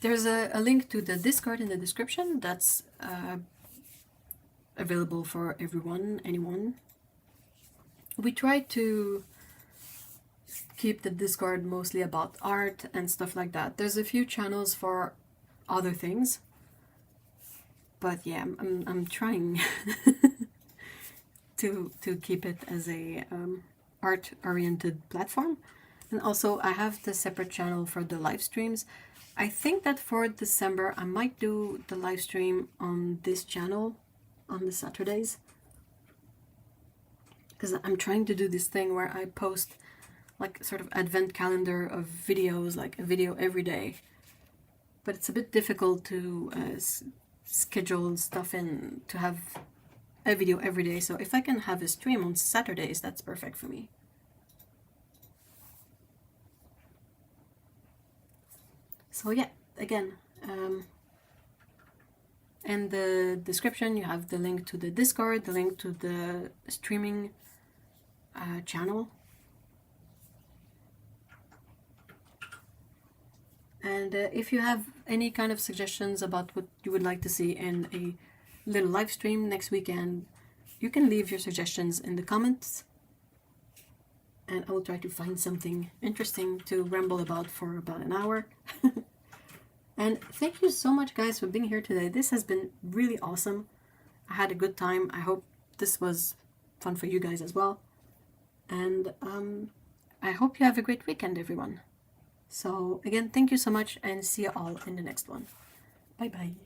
S1: There's a link to the Discord in the description. That's available for everyone, anyone. We try to keep the Discord mostly about art and stuff like that. There's a few channels for other things, but yeah, I'm trying to keep it as a art-oriented platform. And also I have the separate channel for the live streams. I think that for December I might do the live stream on this channel on the Saturdays, because I'm trying to do this thing where I post like sort of advent calendar of videos, like a video every day, but it's a bit difficult to schedule stuff in to have a video every day. So if I can have a stream on Saturdays, that's perfect for me. So yeah, again, in the description you have the link to the Discord, the link to the streaming channel. And if you have any kind of suggestions about what you would like to see in a little live stream next weekend, you can leave your suggestions in the comments, and I will try to find something interesting to ramble about for about an hour. And thank you so much, guys, for being here today. This has been really awesome. I had a good time. I hope this was fun for you guys as well. And I hope you have a great weekend, everyone. So again, thank you so much, and see you all in the next one. Bye bye.